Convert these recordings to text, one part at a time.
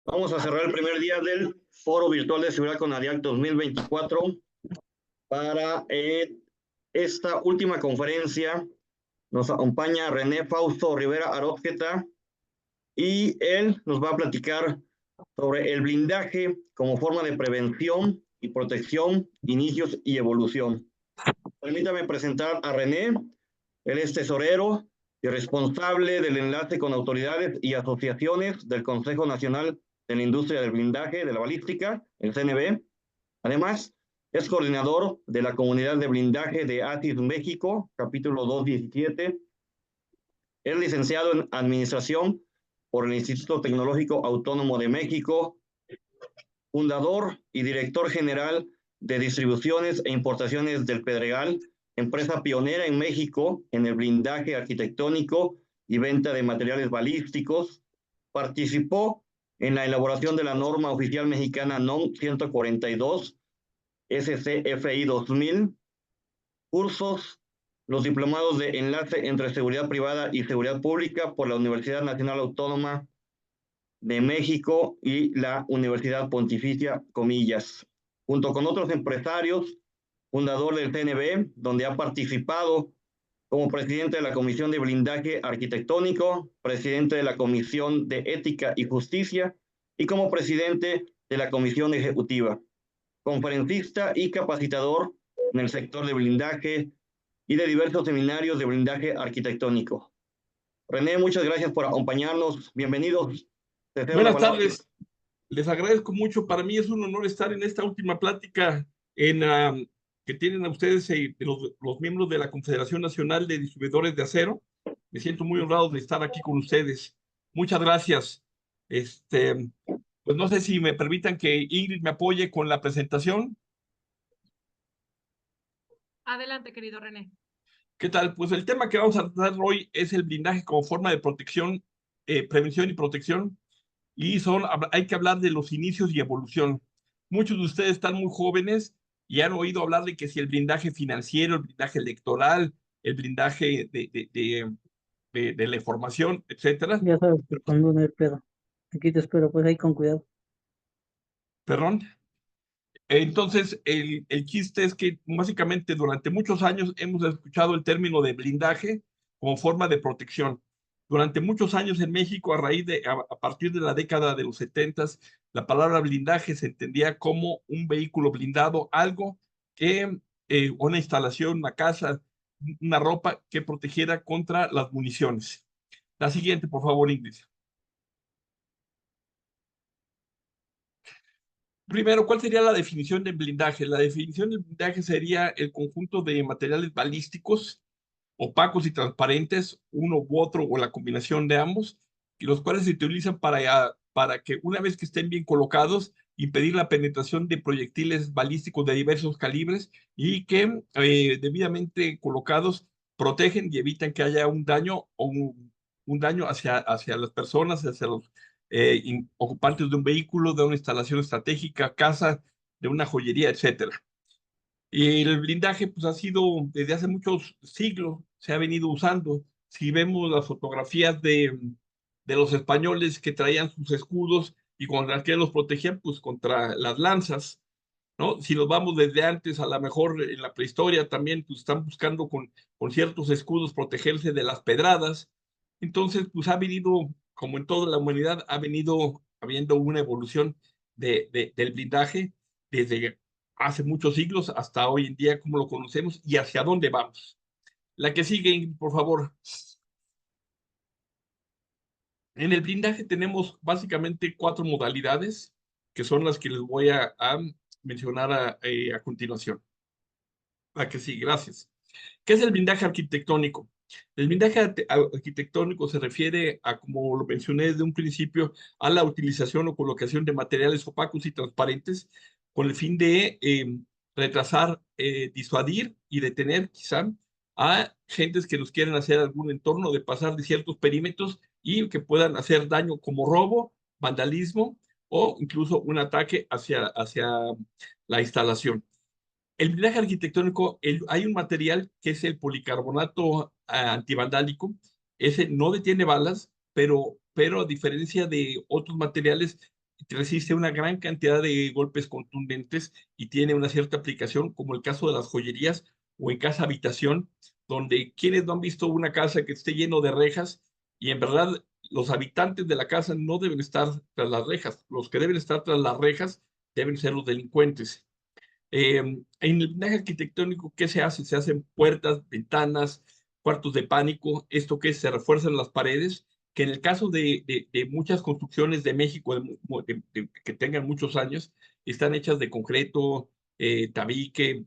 Vamos a cerrar el primer día del Foro Virtual de Seguridad con ADIAC 2024 para esta última conferencia. Nos acompaña René Fausto Rivera Arózqueta y él nos va a platicar sobre el blindaje como forma de prevención y protección, inicios y evolución. Permítame presentar a René. Él es tesorero y responsable del enlace con autoridades y asociaciones del Consejo Nacional de la Industria del Blindaje de la Balística, el CNB. Además, es coordinador de la comunidad de blindaje de ASIS México, capítulo 217. Es licenciado en Administración por el Instituto Tecnológico Autónomo de México, fundador y director general de distribuciones e importaciones del Pedregal, empresa pionera en México en el blindaje arquitectónico y venta de materiales balísticos. Participó en la elaboración de la norma oficial mexicana NOM 142, SCFI 2000, cursos, los diplomados de enlace entre seguridad privada y seguridad pública por la Universidad Nacional Autónoma de México y la Universidad Pontificia Comillas, junto con otros empresarios, fundador del CNB, donde ha participado como presidente de la Comisión de Blindaje Arquitectónico, presidente de la Comisión de Ética y Justicia y como presidente de la Comisión Ejecutiva, conferencista y capacitador en el sector de blindaje y de diversos seminarios de blindaje arquitectónico. René, muchas gracias por acompañarnos. Bienvenidos. Buenas tardes, les agradezco mucho. Para mí es un honor estar en esta última plática que tienen a ustedes los miembros de la Confederación Nacional de Distribuidores de Acero. Me siento muy honrado de estar aquí con ustedes. Muchas gracias. Pues no sé si me permitan que Ingrid me apoye con la presentación. Adelante, querido René. ¿Qué tal? Pues el tema que vamos a tratar hoy es el blindaje como forma de protección, prevención y protección. Y hay que hablar de los inicios y evolución. Muchos de ustedes están muy jóvenes y han oído hablar de que si el blindaje financiero, el blindaje electoral, el blindaje de la información, etcétera. Ya sabes, pero cuando no hay pedo. Aquí te espero, pues ahí con cuidado. Perdón. Entonces, el chiste es que básicamente durante muchos años hemos escuchado el término de blindaje como forma de protección. Durante muchos años en México, a partir de la década de los 70, la palabra blindaje se entendía como un vehículo blindado, algo que, una instalación, una casa, una ropa que protegiera contra las municiones. La siguiente, por favor, Ingrid. Primero, ¿cuál sería la definición de blindaje? La definición de blindaje sería el conjunto de materiales balísticos, opacos y transparentes, uno u otro o la combinación de ambos, y los cuales se utilizan para que una vez que estén bien colocados, impedir la penetración de proyectiles balísticos de diversos calibres y que debidamente colocados protegen y evitan que haya un daño o un daño hacia las personas, hacia los ocupantes de un vehículo, de una instalación estratégica, casa, de una joyería, etcétera. Y el blindaje pues ha sido desde hace muchos siglos, se ha venido usando. Si vemos las fotografías de los españoles que traían sus escudos y con las que los protegían, pues contra las lanzas, ¿no? Si nos vamos desde antes, a lo mejor en la prehistoria también, pues están buscando con ciertos escudos protegerse de las pedradas. Entonces, pues ha venido, como en toda la humanidad, ha venido habiendo una evolución del blindaje desde hace muchos siglos hasta hoy en día, como lo conocemos y hacia dónde vamos. La que sigue, por favor. En el blindaje tenemos básicamente 4 modalidades, que son las que les voy a mencionar a continuación. La que sigue, gracias. ¿Qué es el blindaje arquitectónico? El blindaje arquitectónico se refiere a, como lo mencioné desde un principio, a la utilización o colocación de materiales opacos y transparentes con el fin de retrasar, disuadir y detener quizá a gentes que nos quieren hacer algún entorno, de pasar de ciertos perímetros y que puedan hacer daño como robo, vandalismo o incluso un ataque hacia la instalación. El blindaje arquitectónico, hay un material que es el policarbonato antivandálico. Ese no detiene balas, pero a diferencia de otros materiales, resiste una gran cantidad de golpes contundentes y tiene una cierta aplicación, como el caso de las joyerías o en casa habitación, donde quienes no han visto una casa que esté lleno de rejas y en verdad los habitantes de la casa no deben estar tras las rejas, los que deben estar tras las rejas deben ser los delincuentes. En el blindaje arquitectónico, ¿qué se hace? Se hacen puertas, ventanas, cuartos de pánico, esto que se refuerzan las paredes, que en el caso de muchas construcciones de México que tengan muchos años, están hechas de concreto, tabique,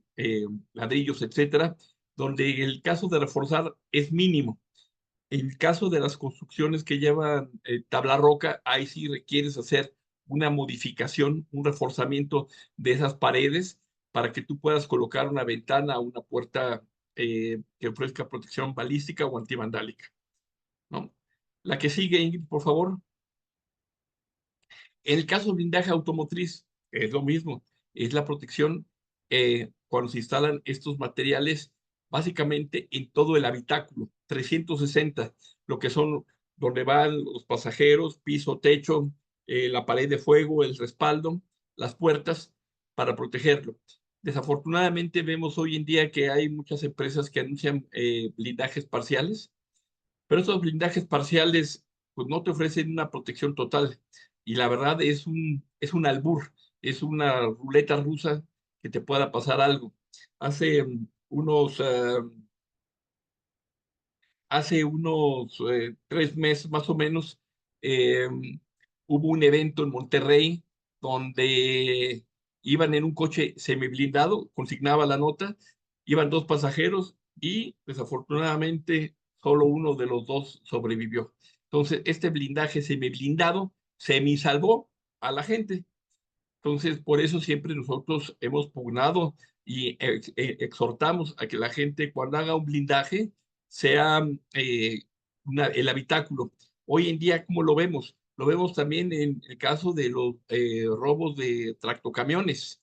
ladrillos, etcétera, donde el caso de reforzar es mínimo. En el caso de las construcciones que llevan tabla roca, ahí sí requieres hacer una modificación, un reforzamiento de esas paredes para que tú puedas colocar una ventana o una puerta que ofrezca protección balística o antivandálica, ¿no? La que sigue, Ingrid, por favor. En el caso de blindaje automotriz, es lo mismo, es la protección cuando se instalan estos materiales básicamente en todo el habitáculo, 360, lo que son donde van los pasajeros, piso, techo, la pared de fuego, el respaldo, las puertas, para protegerlo. Desafortunadamente vemos hoy en día que hay muchas empresas que anuncian blindajes parciales, pero estos blindajes parciales pues no te ofrecen una protección total y la verdad es un albur, es una ruleta rusa que te pueda pasar algo. Hace unos 3 meses más o menos, eh, hubo un evento en Monterrey donde iban en un coche semiblindado, consignaba la nota, iban 2 pasajeros y desafortunadamente solo uno de los dos sobrevivió. Entonces, este blindaje semiblindado semisalvó a la gente. Entonces, por eso siempre nosotros hemos pugnado y exhortamos a que la gente cuando haga un blindaje sea el habitáculo. Hoy en día, ¿cómo lo vemos? Lo vemos también en el caso de los robos de tractocamiones,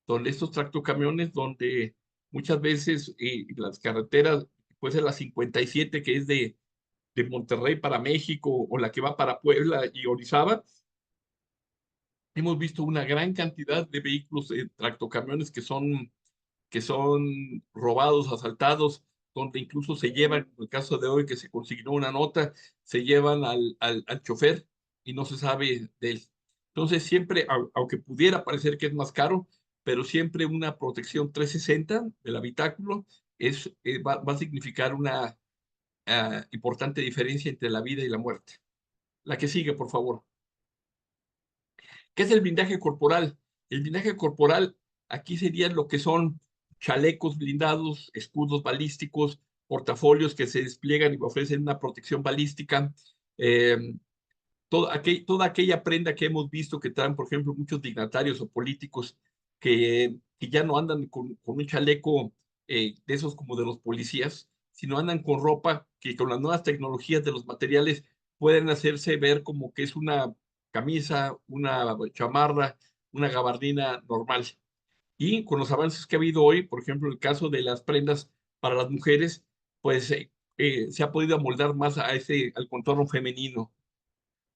donde estos tractocamiones, donde muchas veces las carreteras, puede ser la 57 que es de Monterrey para México o la que va para Puebla y Orizaba, hemos visto una gran cantidad de vehículos, tractocamiones que son robados, asaltados, donde incluso se llevan, en el caso de hoy que se consignó una nota, se llevan al chofer y no se sabe de él. Entonces siempre, aunque pudiera parecer que es más caro, pero siempre una protección 360 del habitáculo va a significar una importante diferencia entre la vida y la muerte. La que sigue, por favor. ¿Qué es el blindaje corporal? El blindaje corporal aquí sería lo que son chalecos blindados, escudos balísticos, portafolios que se despliegan y ofrecen una protección balística. eh, toda aquella prenda que hemos visto que traen, por ejemplo, muchos dignatarios o políticos que ya no andan con un chaleco de esos como de los policías, sino andan con ropa que con las nuevas tecnologías de los materiales pueden hacerse ver como que es una camisa, una chamarra, una gabardina normal. Y con los avances que ha habido hoy, por ejemplo, el caso de las prendas para las mujeres, pues se ha podido amoldar más al contorno femenino,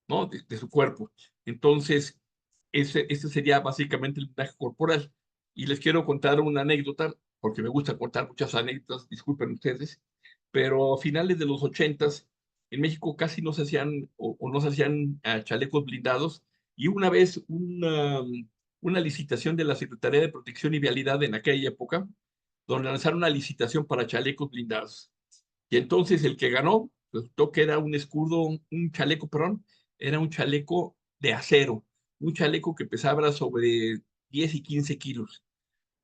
¿no? De su cuerpo. Entonces, ese sería básicamente el blindaje corporal. Y les quiero contar una anécdota, porque me gusta contar muchas anécdotas, disculpen ustedes, pero a finales de los 80s, en México casi no se hacían o no se hacían chalecos blindados, y una vez una licitación de la Secretaría de Protección y Vialidad en aquella época, donde lanzaron una licitación para chalecos blindados. Y entonces el que ganó, resultó que era un escudo, un chaleco, perdón, era un chaleco de acero, un chaleco que pesaba sobre 10 y 15 kilos.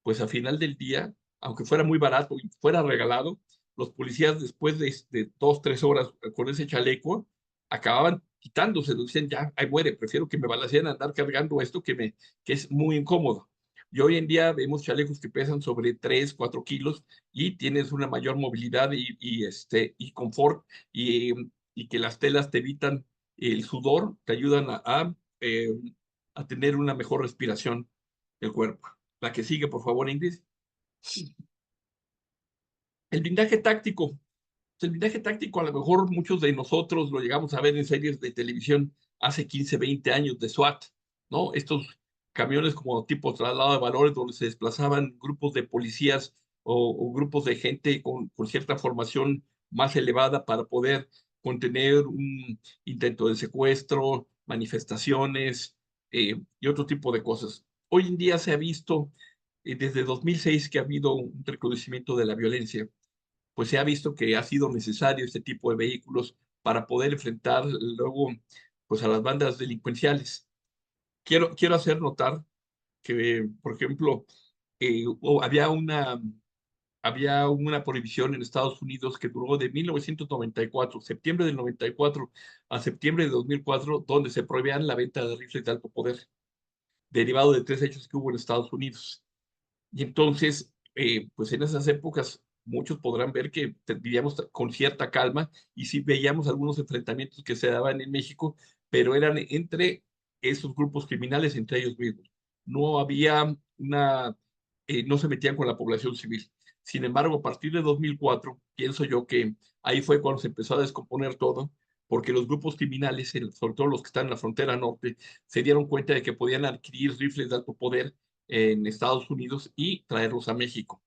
Pues al final del día, aunque fuera muy barato y fuera regalado, los policías después de 2, 3 horas con ese chaleco, acababan quitándose, decían, ya, ahí muere, prefiero que me balaceen a andar cargando esto que es muy incómodo. Y hoy en día vemos chalecos que pesan sobre 3, 4 kilos y tienes una mayor movilidad y confort y que las telas te evitan el sudor, te ayudan a tener una mejor respiración del cuerpo. La que sigue, por favor, Ingrid. El blindaje táctico. El blindaje táctico, a lo mejor muchos de nosotros lo llegamos a ver en series de televisión hace 15, 20 años de SWAT, ¿no? Estos camiones como tipo traslado de valores donde se desplazaban grupos de policías o grupos de gente con cierta formación más elevada para poder contener un intento de secuestro, manifestaciones y otro tipo de cosas. Hoy en día se ha visto, desde 2006 que ha habido un recrudecimiento de la violencia, pues se ha visto que ha sido necesario este tipo de vehículos para poder enfrentar luego pues a las bandas delincuenciales. Quiero hacer notar que, por ejemplo, había una prohibición en Estados Unidos que duró de 1994, septiembre del 94 a septiembre de 2004, donde se prohibían la venta de rifles de alto poder, derivado de 3 hechos que hubo en Estados Unidos. Y entonces, pues en esas épocas, muchos podrán ver que vivíamos con cierta calma y sí veíamos algunos enfrentamientos que se daban en México, pero eran entre esos grupos criminales, entre ellos mismos. No había no se metían con la población civil. Sin embargo, a partir de 2004, pienso yo que ahí fue cuando se empezó a descomponer todo, porque los grupos criminales, sobre todo los que están en la frontera norte, se dieron cuenta de que podían adquirir rifles de alto poder en Estados Unidos y traerlos a México.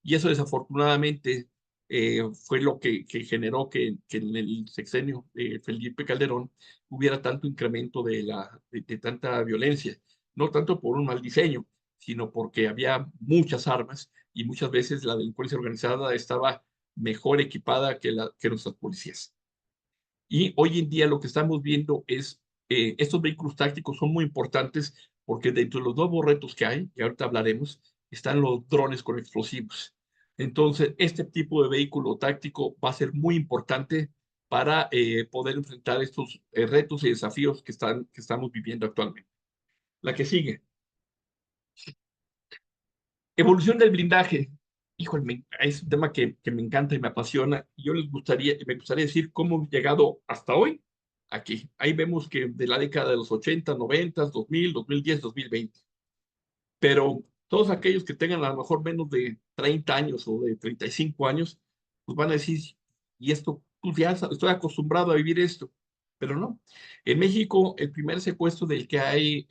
Y eso desafortunadamente fue lo que generó que en el sexenio de Felipe Calderón hubiera tanto incremento de tanta violencia, no tanto por un mal diseño, sino porque había muchas armas y muchas veces la delincuencia organizada estaba mejor equipada que nuestras policías. Y hoy en día lo que estamos viendo es, estos vehículos tácticos son muy importantes porque dentro de los nuevos retos que hay, y ahorita hablaremos, están los drones con explosivos. Entonces, este tipo de vehículo táctico va a ser muy importante para poder enfrentar estos retos y desafíos que estamos viviendo actualmente. La que sigue. Evolución del blindaje. Híjole, es un tema que me encanta y me apasiona. Yo me gustaría decir cómo hemos llegado hasta hoy aquí. Ahí vemos que de la década de los 80, 90, 2000, 2010, 2020. Pero todos aquellos que tengan a lo mejor menos de 30 años o de 35 años, pues van a decir, y esto, pues ya estoy acostumbrado a vivir esto. Pero no. En México, el primer secuestro del que hay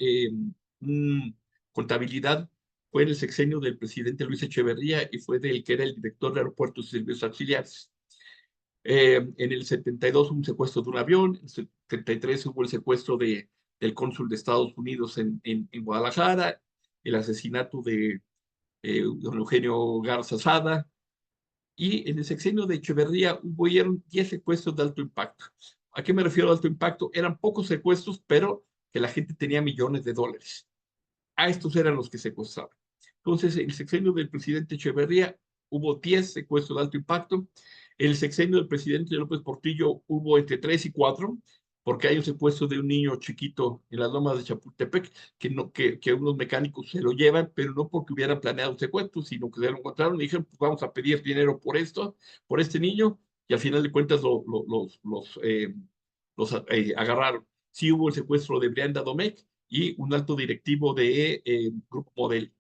contabilidad fue en el sexenio del presidente Luis Echeverría y fue del que era el director de aeropuertos y servicios auxiliares. En el 72 hubo un secuestro de un avión, en el 73 hubo el secuestro del cónsul de Estados Unidos en Guadalajara, el asesinato de don Eugenio Garza Sada, y en el sexenio de Echeverría hubo 10 secuestros de alto impacto. ¿A qué me refiero a alto impacto? Eran pocos secuestros, pero que la gente tenía millones de dólares. A estos eran los que secuestraban. Entonces, en el sexenio del presidente Echeverría hubo 10 secuestros de alto impacto. En el sexenio del presidente López Portillo hubo entre 3 y 4, porque hay un secuestro de un niño chiquito en las lomas de Chapultepec, que unos mecánicos se lo llevan, pero no porque hubieran planeado un secuestro, sino que se lo encontraron y dijeron, pues vamos a pedir dinero por esto, por este niño, y al final de cuentas los agarraron. Sí hubo el secuestro de Brianda Domecq y un alto directivo de Grupo Model.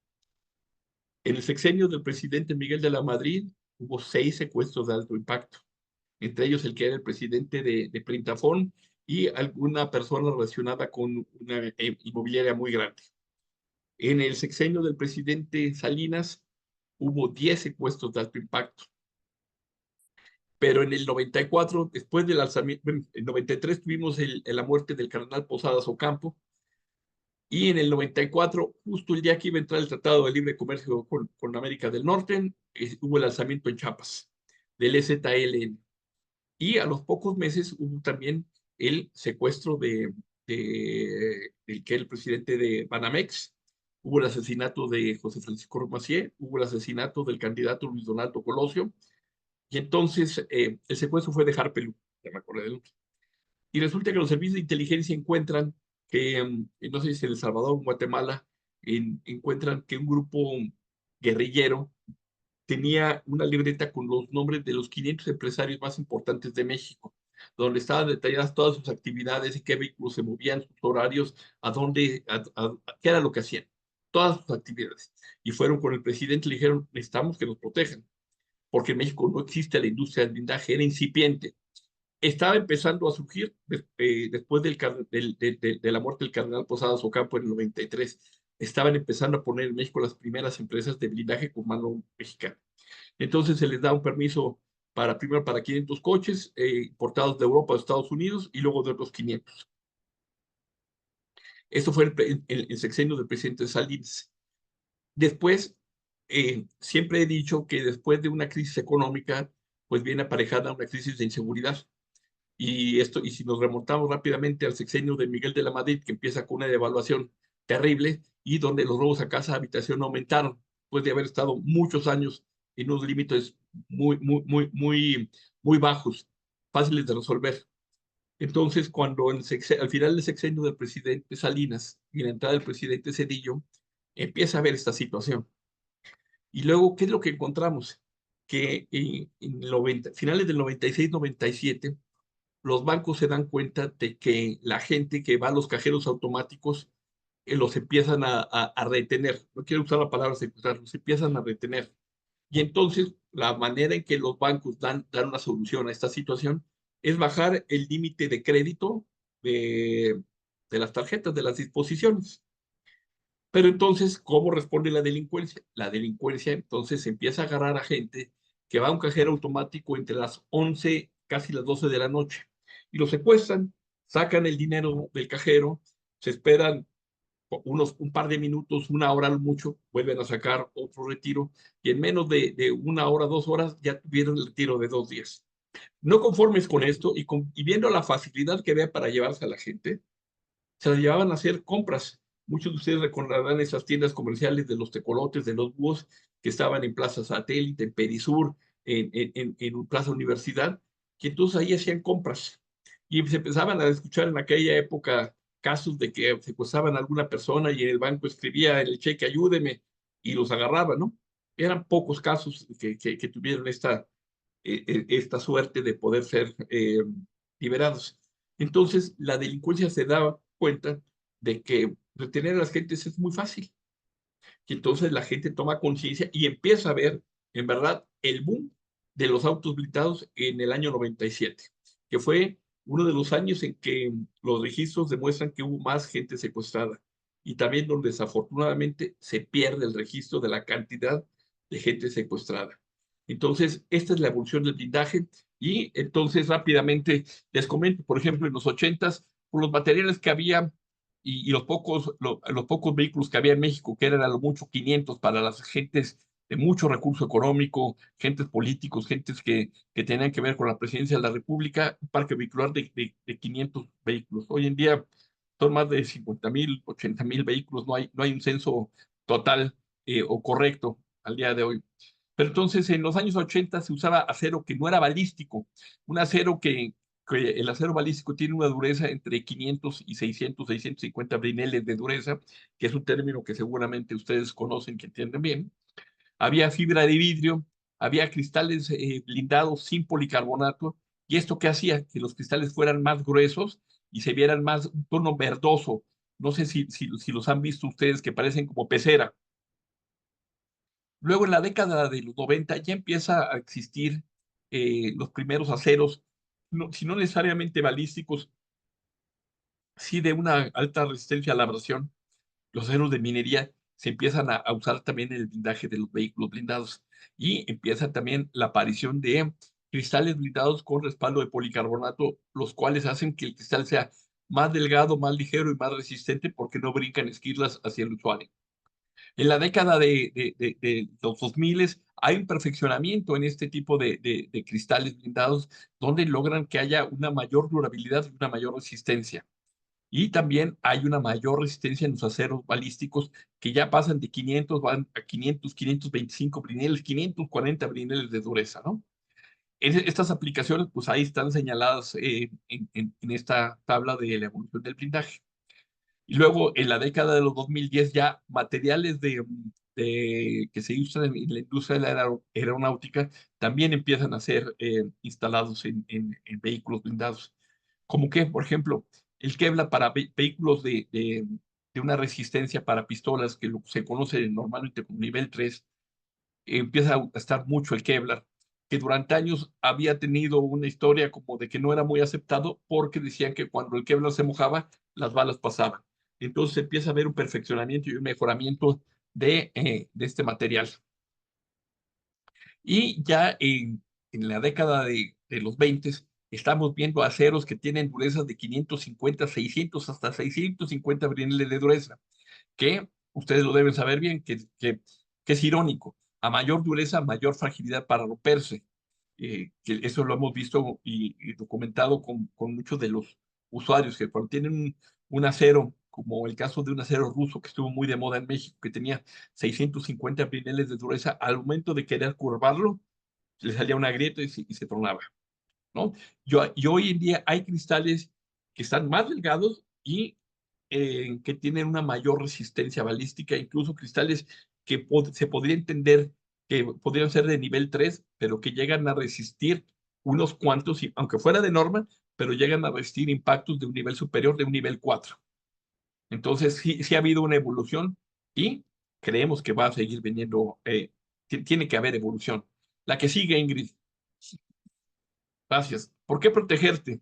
En el sexenio del presidente Miguel de la Madrid hubo 6 secuestros de alto impacto, entre ellos el que era el presidente de Printafón y alguna persona relacionada con una inmobiliaria muy grande. En el sexenio del presidente Salinas hubo 10 secuestros de alto impacto. Pero en el 94, después del alzamiento, en el 93 tuvimos la muerte del cardenal Posadas Ocampo, y en el 94, justo el día que iba a entrar el Tratado de Libre Comercio con América del Norte, hubo el alzamiento en Chiapas del EZLN. Y a los pocos meses hubo también el secuestro del que era el presidente de Banamex, hubo el asesinato de José Francisco Romacier, hubo el asesinato del candidato Luis Donaldo Colosio, y entonces el secuestro fue de Harpelú, ya me acordé del otro. Y resulta que los servicios de inteligencia encuentran que, no sé si en El Salvador o en Guatemala, encuentran que un grupo guerrillero tenía una libreta con los nombres de los 500 empresarios más importantes de México, donde estaban detalladas todas sus actividades, en qué vehículos se movían, sus horarios, qué era lo que hacían, todas sus actividades. Y fueron con el presidente y le dijeron, necesitamos que nos protejan, porque en México no existe la industria del blindaje, era incipiente. estaba empezando a surgir después de la muerte del cardenal Posadas Ocampo en el 93. Estaban empezando a poner en México las primeras empresas de blindaje con mano mexicana. Entonces se les da un permiso primero para 500 coches importados de Europa, de Estados Unidos, y luego de otros 500. Esto fue el sexenio del presidente Salinas. Después, siempre he dicho que después de una crisis económica, pues viene aparejada una crisis de inseguridad. Y si nos remontamos rápidamente al sexenio de Miguel de la Madrid, que empieza con una devaluación terrible y donde los robos a casa de habitación aumentaron, después de haber estado muchos años en unos límites muy bajos, fáciles de resolver. Entonces, cuando al final del sexenio del presidente Salinas y la entrada del presidente Zedillo, empieza a haber esta situación. Y luego, ¿qué es lo que encontramos? Que en finales del 96-97, los bancos se dan cuenta de que la gente que va a los cajeros automáticos los empiezan a retener. No quiero usar la palabra secuestrar, los empiezan a retener. Y entonces, la manera en que los bancos dan una solución a esta situación es bajar el límite de crédito de las tarjetas, de las disposiciones. Pero entonces, ¿cómo responde la delincuencia? La delincuencia entonces empieza a agarrar a gente que va a un cajero automático entre las 11, casi las 12 de la noche, y lo secuestran, sacan el dinero del cajero, se esperan un par de minutos, una hora al mucho, vuelven a sacar otro retiro, y en menos de una hora, 2 horas, ya tuvieron el retiro de 2 días. No conformes con esto y viendo la facilidad que había para llevarse a la gente, se las llevaban a hacer compras. Muchos de ustedes recordarán esas tiendas comerciales de los tecolotes, de los búhos, que estaban en Plaza Satélite, en Perisur, en Plaza Universidad, que entonces ahí hacían compras. Y se empezaban a escuchar en aquella época casos de que secuestraban a alguna persona y en el banco escribía en el cheque, ayúdeme, y los agarraban, ¿no? Eran pocos casos que tuvieron esta suerte de poder ser liberados. Entonces, la delincuencia se daba cuenta de que retener a las gentes es muy fácil. Y entonces la gente toma conciencia y empieza a ver, en verdad, el boom de los autos blindados en el año 97, que fue uno de los años en que los registros demuestran que hubo más gente secuestrada y también donde desafortunadamente se pierde el registro de la cantidad de gente secuestrada. Entonces, esta es la evolución del blindaje y entonces rápidamente les comento, por ejemplo, en los 80s, por los materiales que había y los pocos vehículos que había en México, que eran a lo mucho 500 para las gentes de mucho recurso económico, gentes políticos, gentes que tenían que ver con la presidencia de la República, un parque vehicular de 500 vehículos. Hoy en día son más de 50,000, 80,000 vehículos, no hay un censo total o correcto al día de hoy. Pero entonces en los años 80 se usaba acero que no era balístico, un acero que el acero balístico tiene una dureza entre 500 y 650 brineles de dureza, que es un término que seguramente ustedes conocen, que entienden bien. Había fibra de vidrio, había cristales blindados sin policarbonato, y esto qué hacía que los cristales fueran más gruesos y se vieran más un tono verdoso. No sé si los han visto ustedes, que parecen como pecera. Luego en la década de los 90 ya empieza a existir los primeros aceros, si no necesariamente balísticos, sí de una alta resistencia a la abrasión. Los aceros de minería se empiezan a usar también en el blindaje de los vehículos blindados y empieza también la aparición de cristales blindados con respaldo de policarbonato, los cuales hacen que el cristal sea más delgado, más ligero y más resistente porque no brincan esquirlas hacia el usuario. En la década de los 2000 hay un perfeccionamiento en este tipo de cristales blindados donde logran que haya una mayor durabilidad y una mayor resistencia. Y también hay una mayor resistencia en los aceros balísticos que ya pasan de 500, van a 500, 525 brineles, 540 brineles de dureza, ¿no? Estas aplicaciones, pues ahí están señaladas en esta tabla de la evolución del blindaje. Y luego, en la década de los 2010, ya materiales que se usan en la industria de la aeronáutica también empiezan a ser instalados en vehículos blindados. Como que, por ejemplo, el Kevlar para vehículos de una resistencia para pistolas, se conoce normalmente como nivel 3, empieza a estar mucho el Kevlar. que durante años había tenido una historia como de que no era muy aceptado porque decían que cuando el Kevlar se mojaba, las balas pasaban. Entonces empieza a haber un perfeccionamiento y un mejoramiento de este material. Y ya en la década de los 20 estamos viendo aceros que tienen durezas de 550, 600, hasta 650 brineles de dureza, que ustedes lo deben saber bien, que es irónico. A mayor dureza, mayor fragilidad para romperse. Que eso lo hemos visto y documentado con muchos de los usuarios, que cuando tienen un acero, como el caso de un acero ruso que estuvo muy de moda en México, que tenía 650 brineles de dureza, al momento de querer curvarlo, le salía una grieta y se tronaba, ¿no? Y hoy en día hay cristales que están más delgados y que tienen una mayor resistencia balística, incluso cristales que se podría entender que podrían ser de nivel 3, pero que llegan a resistir unos cuantos, aunque fuera de norma, pero llegan a resistir impactos de un nivel superior, de un nivel 4. Entonces, sí ha habido una evolución y creemos que va a seguir viniendo, tiene que haber evolución. La que sigue, Ingrid. Gracias. ¿Por qué protegerte?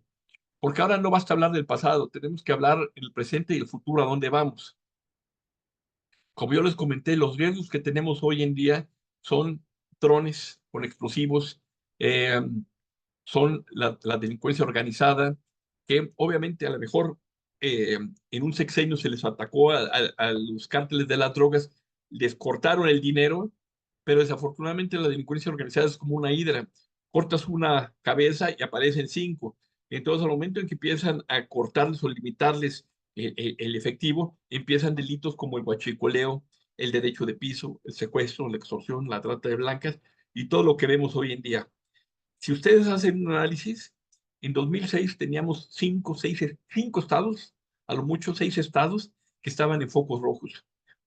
Porque ahora no basta hablar del pasado, tenemos que hablar el presente y el futuro, a dónde vamos. Como yo les comenté, los riesgos que tenemos hoy en día son drones con explosivos, eh, son la delincuencia organizada, que obviamente a lo mejor en un sexenio se les atacó a los cárteles de las drogas, les cortaron el dinero, pero desafortunadamente la delincuencia organizada es como una hidra, cortas una cabeza y aparecen 5. Entonces al momento en que empiezan a cortarles o limitarles el efectivo, empiezan delitos como el huachicoleo, el derecho de piso, el secuestro, la extorsión, la trata de blancas y todo lo que vemos hoy en día. Si ustedes hacen un análisis, en 2006 teníamos 5 estados, a lo mucho 6 estados que estaban en focos rojos.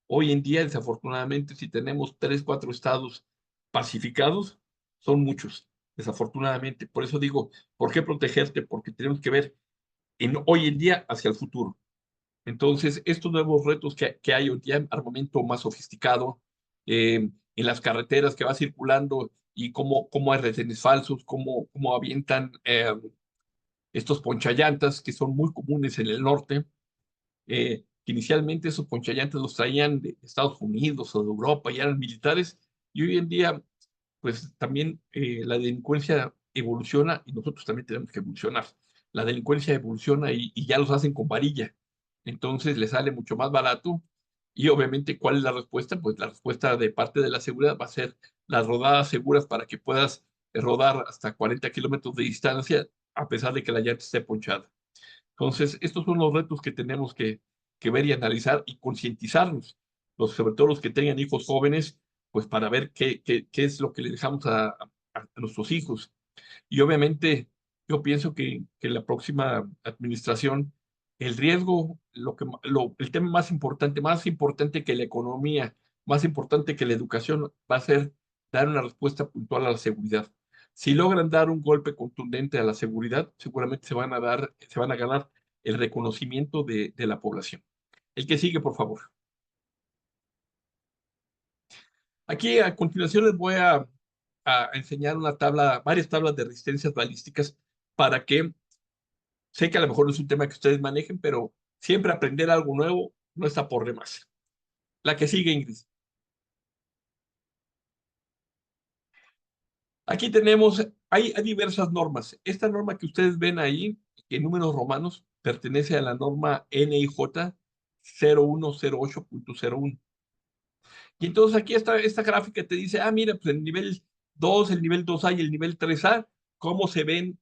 Hoy en día, desafortunadamente, si tenemos 3, 4 estados pacificados, son muchos, desafortunadamente. Por eso digo, ¿por qué protegerte? Porque tenemos que ver hoy en día hacia el futuro. Entonces, estos nuevos retos que hay hoy día, armamento más sofisticado, en las carreteras que va circulando y cómo hay retenes falsos, cómo avientan estos ponchallantas que son muy comunes en el norte, que inicialmente esos ponchallantas los traían de Estados Unidos o de Europa y eran militares, y hoy en día, pues también la delincuencia evoluciona y nosotros también tenemos que evolucionar. La delincuencia evoluciona y ya los hacen con varilla. Entonces le sale mucho más barato. Y obviamente, ¿cuál es la respuesta? Pues la respuesta de parte de la seguridad va a ser las rodadas seguras para que puedas rodar hasta 40 kilómetros de distancia a pesar de que la llanta esté ponchada. Entonces, estos son los retos que tenemos que ver y analizar y concientizarnos, sobre todo los que tengan hijos jóvenes, pues para ver qué es lo que le dejamos a nuestros hijos. Y obviamente, yo pienso que la próxima administración, el riesgo, el tema más importante que la economía, más importante que la educación, va a ser dar una respuesta puntual a la seguridad. Si logran dar un golpe contundente a la seguridad, seguramente se van a ganar el reconocimiento de la población. El que sigue, por favor. Aquí a continuación les voy a enseñar varias tablas de resistencias balísticas para que, sé que a lo mejor no es un tema que ustedes manejen, pero siempre aprender algo nuevo no está por demás. La que sigue, Ingrid. Aquí tenemos, hay diversas normas. Esta norma que ustedes ven ahí, en números romanos, pertenece a la norma NIJ 0108.01. Y entonces aquí esta gráfica te dice, mira, pues el nivel 2, el nivel 2A y el nivel 3A, cómo se ven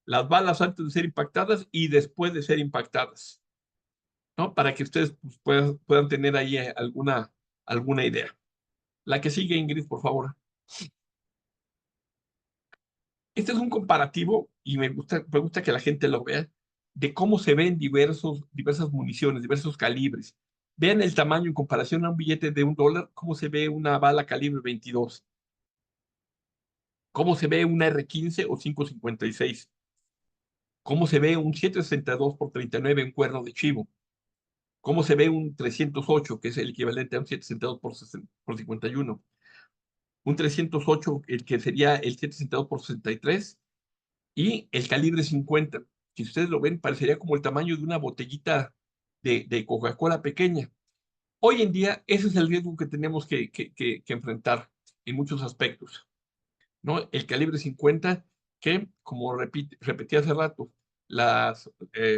las balas antes de ser impactadas y después de ser impactadas, ¿no? Para que ustedes pues, puedan tener ahí alguna idea. La que sigue, Ingrid, por favor. Este es un comparativo y me gusta que la gente lo vea de cómo se ven diversas municiones, diversos calibres. Vean el tamaño en comparación a un billete de $1, cómo se ve una bala calibre 22, cómo se ve una R15 o 5.56, cómo se ve un 7.62 por 39 en cuerno de chivo, cómo se ve un 308, que es el equivalente a un 7.62 por 51. un 308, el que sería el 762 por 63, y el calibre 50. Si ustedes lo ven, parecería como el tamaño de una botellita de Coca-Cola pequeña. Hoy en día, ese es el riesgo que tenemos que enfrentar en muchos aspectos, ¿no? El calibre 50, que, como repetí hace rato, las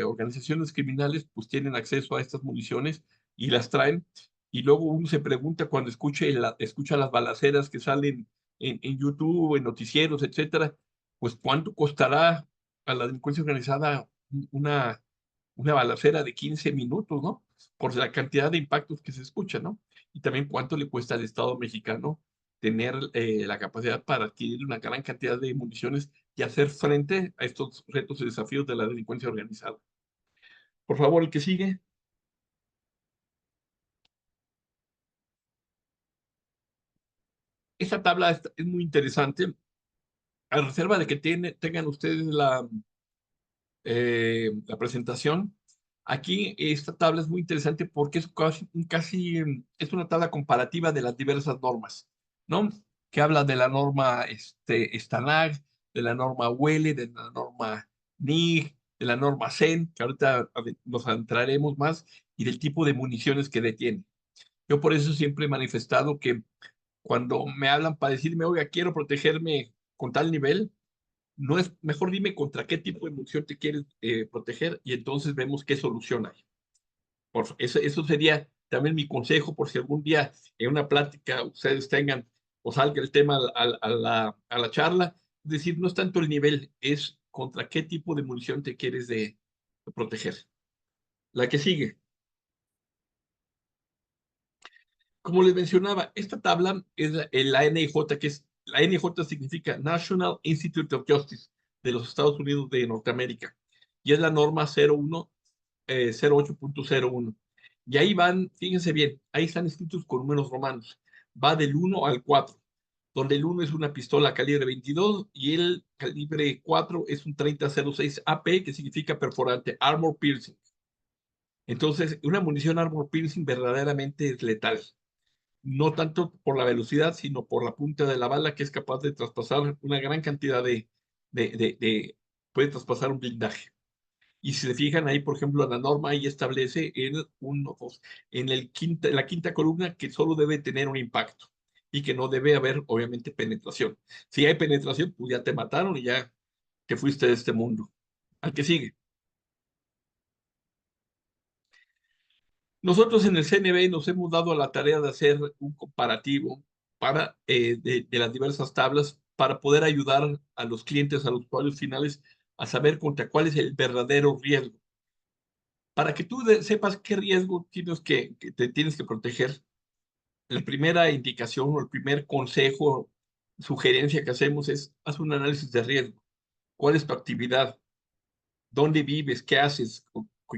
organizaciones criminales pues tienen acceso a estas municiones y las traen, y luego uno se pregunta cuando escucha las balaceras que salen en YouTube, en noticieros, etcétera, pues cuánto costará a la delincuencia organizada una balacera de 15 minutos, ¿no? Por la cantidad de impactos que se escuchan, ¿no? Y también cuánto le cuesta al Estado mexicano tener la capacidad para adquirir una gran cantidad de municiones y hacer frente a estos retos y desafíos de la delincuencia organizada. Por favor, el que sigue. Esta tabla es muy interesante, a reserva de que tengan ustedes la presentación. Aquí esta tabla es muy interesante porque es es una tabla comparativa de las diversas normas, ¿no? Que habla de la norma STANAG, de la norma WELE, de la norma NIG, de la norma CEN, que ahorita nos entraremos más, y del tipo de municiones que detiene. Yo por eso siempre he manifestado que cuando me hablan para decirme, oiga, quiero protegerme con tal nivel, no es mejor dime contra qué tipo de munición te quieres proteger y entonces vemos qué solución hay. Eso sería también mi consejo por si algún día en una plática ustedes tengan o salga el tema a la charla. Es decir, no es tanto el nivel, es contra qué tipo de munición te quieres de proteger. La que sigue. Como les mencionaba, esta tabla es la NIJ, que es, la NIJ significa National Institute of Justice de los Estados Unidos de Norteamérica, y es la norma 08.01. Y ahí van, fíjense bien, ahí están escritos con números romanos, va del 1 al 4, donde el 1 es una pistola calibre 22 y el calibre 4 es un 3006 AP, que significa perforante, armor piercing. Entonces, una munición armor piercing verdaderamente es letal, no tanto por la velocidad, sino por la punta de la bala, que es capaz de traspasar una gran cantidad puede traspasar un blindaje. Y si se fijan ahí, por ejemplo, la norma ahí establece en la quinta columna que solo debe tener un impacto y que no debe haber, obviamente, penetración. Si hay penetración, pues ya te mataron y ya te fuiste de este mundo. Al que sigue. Nosotros en el CNB nos hemos dado a la tarea de hacer un comparativo de las diversas tablas para poder ayudar a los clientes, a los usuarios finales, a saber contra cuál es el verdadero riesgo. Para que tú sepas qué riesgo que te tienes que proteger, la primera indicación o el primer consejo, sugerencia que hacemos es, haz un análisis de riesgo. ¿Cuál es tu actividad? ¿Dónde vives? ¿Qué haces?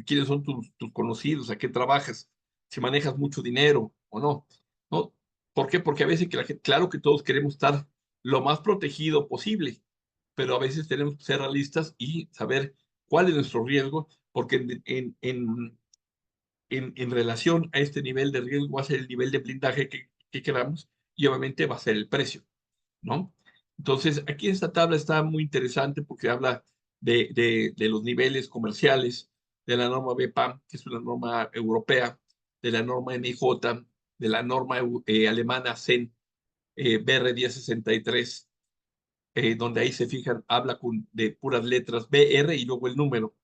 ¿Quiénes son tus conocidos? ¿A qué trabajas? ¿Si manejas mucho dinero o no? ¿No? ¿Por qué? Porque a veces claro que todos queremos estar lo más protegido posible, pero a veces tenemos que ser realistas y saber cuál es nuestro riesgo, porque en relación a este nivel de riesgo va a ser el nivel de blindaje que queramos y obviamente va a ser el precio, ¿no? Entonces, aquí esta tabla está muy interesante porque habla de los niveles comerciales, de la norma BPAM, que es una norma europea, de la norma NIJ, de la norma alemana CEN BR 1063, donde ahí se fijan, habla de puras letras BR y luego el número.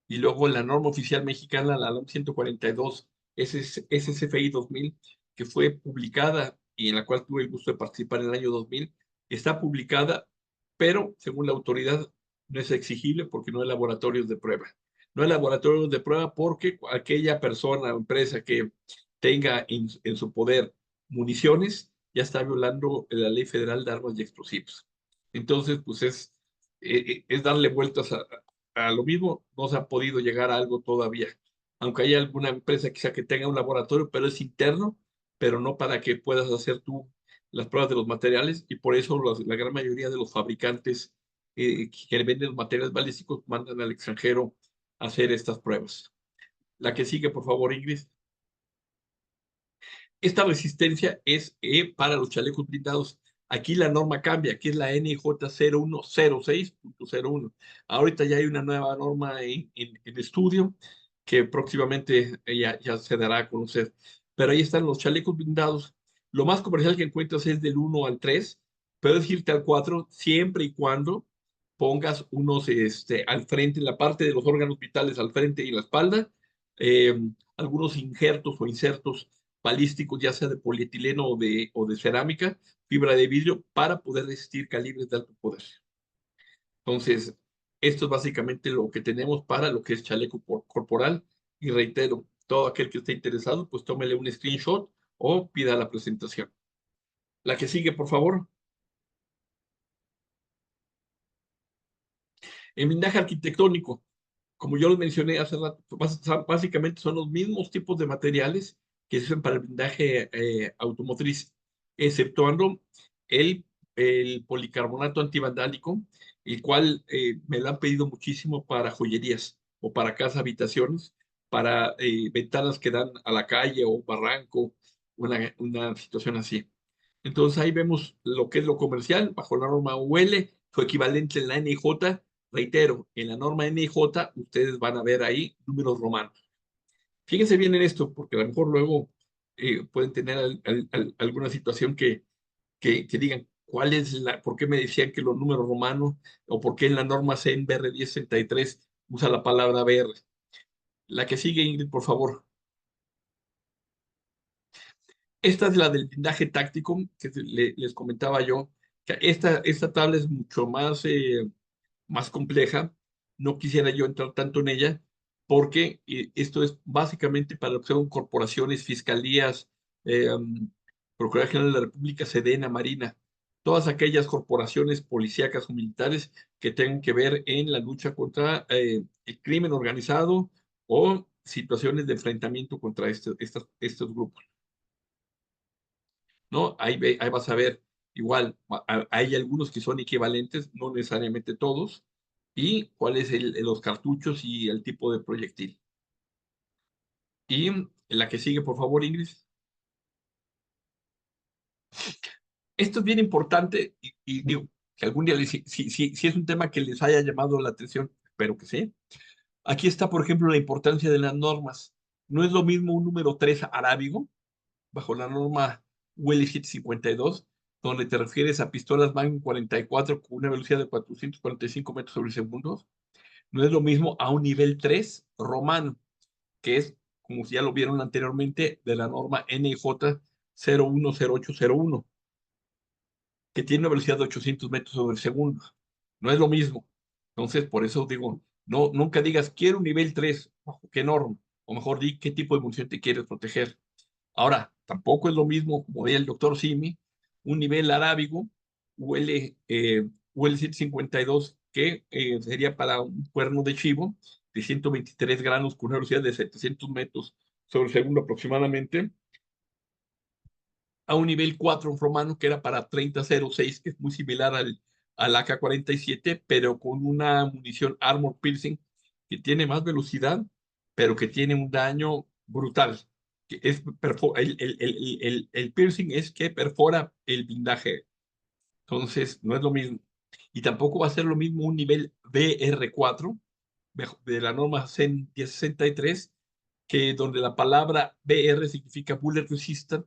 Y luego la norma oficial mexicana, la NOM 142, SCFI 2000, que fue publicada y en la cual tuve el gusto de participar en el año 2000, está publicada, pero según la autoridad no es exigible porque no hay laboratorios de prueba. No hay laboratorios de prueba porque aquella persona o empresa que tenga en su poder municiones ya está violando la Ley Federal de Armas y Explosivos. Entonces, pues es darle vueltas a lo mismo, no se ha podido llegar a algo todavía. Aunque haya alguna empresa quizá que tenga un laboratorio, pero es interno, pero no para que puedas hacer tú las pruebas de los materiales, y por eso la gran mayoría de los fabricantes que venden los materiales balísticos mandan al extranjero a hacer estas pruebas. La que sigue, por favor, Ingrid. Esta resistencia es para los chalecos blindados. Aquí la norma cambia, aquí es la NIJ 0106.01. Ahorita ya hay una nueva norma en estudio que próximamente ya se dará a conocer. Pero ahí están los chalecos blindados. Lo más comercial que encuentras es del 1 al 3. Puedes irte al 4 siempre y cuando pongas unos al frente, en la parte de los órganos vitales al frente y en la espalda, eh, algunos injertos o insertos balísticos, ya sea de polietileno o de cerámica, fibra de vidrio, para poder resistir calibres de alto poder. Entonces, esto es básicamente lo que tenemos para lo que es chaleco corporal. Y reitero, todo aquel que esté interesado, pues tómele un screenshot o pida la presentación. La que sigue, por favor. El blindaje arquitectónico, como yo lo mencioné hace rato, básicamente son los mismos tipos de materiales que se usan para el blindaje automotriz, exceptuando el, el policarbonato antivandálico, el cual me lo han pedido muchísimo para joyerías o para casas habitaciones, para ventanas que dan a la calle o barranco, una situación así. Entonces ahí vemos lo que es lo comercial bajo la norma UL, su equivalente en la NIJ. Reitero, en la norma NIJ ustedes van a ver ahí números romanos. Fíjense bien en esto, porque a lo mejor luego pueden tener alguna situación que digan, ¿cuál es por qué me decían que los números romanos o por qué en la norma CEN BR 1063 usa la palabra BR? La que sigue, Ingrid, por favor. Esta es la del blindaje táctico que les comentaba yo. Que esta tabla es mucho más compleja. No quisiera yo entrar tanto en ella porque esto es básicamente para lo que son corporaciones, fiscalías, Procuraduría General de la República, Sedena, Marina, todas aquellas corporaciones policíacas o militares que tengan que ver en la lucha contra el crimen organizado o situaciones de enfrentamiento contra estos grupos. ¿No? Ahí vas a ver, igual, hay algunos que son equivalentes, no necesariamente todos, y cuáles los cartuchos y el tipo de proyectil. Y la que sigue, por favor, Ingrid. Esto es bien importante y digo, que algún día, si es un tema que les haya llamado la atención, espero que sí. Aquí está, por ejemplo, la importancia de las normas. No es lo mismo un número 3 arábigo, bajo la norma UL 752, donde te refieres a pistolas Magnum 44 con una velocidad de 445 metros sobre segundo. No es lo mismo a un nivel 3 romano, que es, como ya lo vieron anteriormente, de la norma NIJ 010801, que tiene una velocidad de 800 metros sobre segundo. No es lo mismo. Entonces, por eso digo, no, nunca digas, quiero un nivel 3, ¿bajo qué norma? O mejor di qué tipo de munición te quieres proteger. Ahora, tampoco es lo mismo, como decía el doctor Simi, un nivel arábigo UL 752, que sería para un cuerno de chivo de 123 granos con una velocidad de 700 metros sobre segundo aproximadamente, a un nivel 4 romano que era para 30-06, que es muy similar al AK-47, pero con una munición Armor Piercing que tiene más velocidad, pero que tiene un daño brutal. Que es el piercing es que perfora el blindaje. Entonces, no es lo mismo. Y tampoco va a ser lo mismo un nivel BR4 de la norma CEN 1063, que donde la palabra BR significa Bullet Resistant,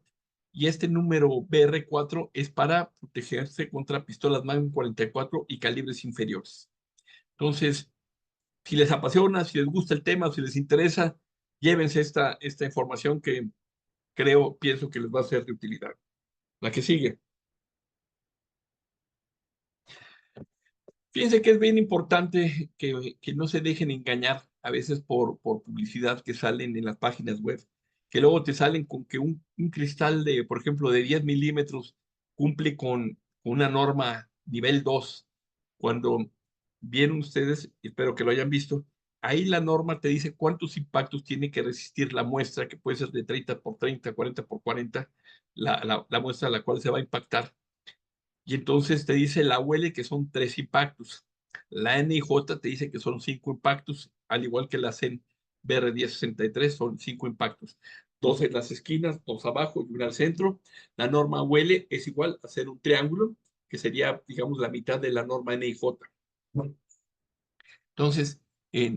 y este número BR4 es para protegerse contra pistolas Magnum 44 y calibres inferiores. Entonces, si les apasiona, si les gusta el tema, si les interesa, llévense esta información que pienso que les va a ser de utilidad. La que sigue. Fíjense que es bien importante que no se dejen engañar a veces por publicidad que salen en las páginas web, que luego te salen con que un cristal de, por ejemplo, de 10 milímetros cumple con una norma nivel 2. Cuando vieron ustedes, espero que lo hayan visto, ahí la norma te dice cuántos impactos tiene que resistir la muestra, que puede ser de 30 por 30, 40 por 40, la muestra a la cual se va a impactar. Y entonces te dice la UL que son 3 impactos. La NIJ te dice que son 5 impactos, al igual que la CEN BR 1063 son 5 impactos. 2 en las esquinas, 2 abajo y 1 al centro. La norma UL es igual a hacer un triángulo que sería, digamos, la mitad de la norma NIJ. Entonces,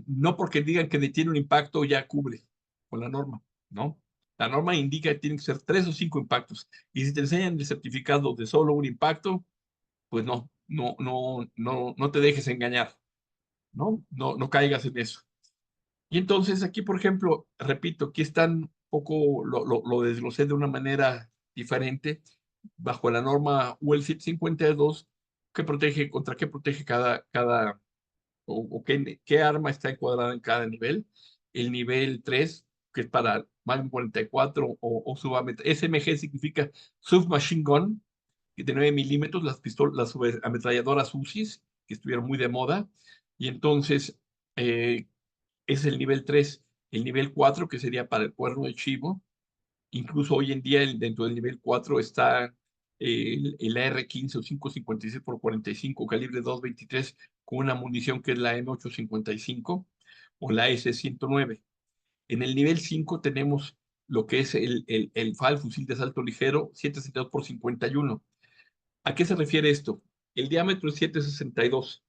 no porque digan que tiene un impacto ya cubre con la norma, ¿no? La norma indica que tienen que ser 3 o 5 impactos. Y si te enseñan el certificado de solo un impacto, pues no te dejes engañar, ¿no? No caigas en eso. Y entonces aquí, por ejemplo, repito, aquí están un poco, lo desglosé de una manera diferente, bajo la norma UL 752, contra qué protege o qué arma está encuadrada en cada nivel. El nivel 3, que es para Magnum 44 o subametralladora. SMG significa Submachine Gun, de 9 milímetros, las ametralladoras UCIs, que estuvieron muy de moda. Y entonces, es el nivel 3. El nivel 4, que sería para el cuerno de chivo. Incluso hoy en día, dentro del nivel 4 está el AR-15 o 5.56 por 45, calibre 2.23, con una munición que es la M855 o la S-109. En el nivel 5 tenemos lo que es el FAL, fusil de asalto ligero, 7.62 por 51. ¿A qué se refiere esto? El diámetro es 7.62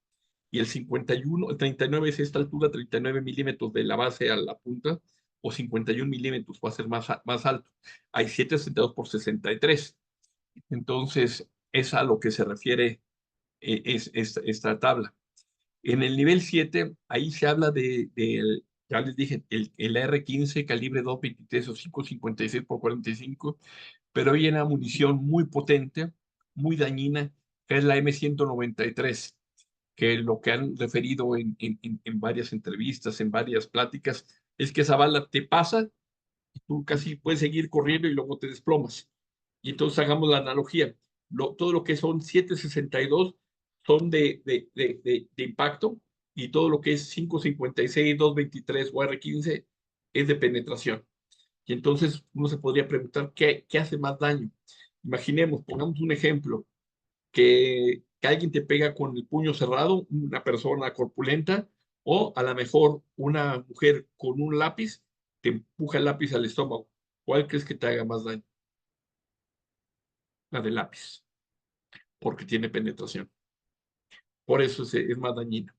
y el 51, el 39 es esta altura, 39 milímetros de la base a la punta, o 51 milímetros, va a ser más alto. Hay 7.62 por 63. Entonces, es a lo que se refiere esta tabla. En el nivel 7, ahí se habla ya les dije, el AR-15 calibre 2.23 o 5.56 por 45, pero hay una munición muy potente, muy dañina, que es la M193, que lo que han referido en varias entrevistas, en varias pláticas, es que esa bala te pasa y tú casi puedes seguir corriendo y luego te desplomas. Y entonces hagamos la analogía. Todo lo que son 7.62 son de impacto, y todo lo que es 5.56, 2.23 o R15 es de penetración. Y entonces uno se podría preguntar, ¿qué hace más daño? Imaginemos, pongamos un ejemplo, que alguien te pega con el puño cerrado, una persona corpulenta, o a lo mejor una mujer con un lápiz te empuja el lápiz al estómago. ¿Cuál crees que te haga más daño? La del lápiz, porque tiene penetración. Por eso es más dañina.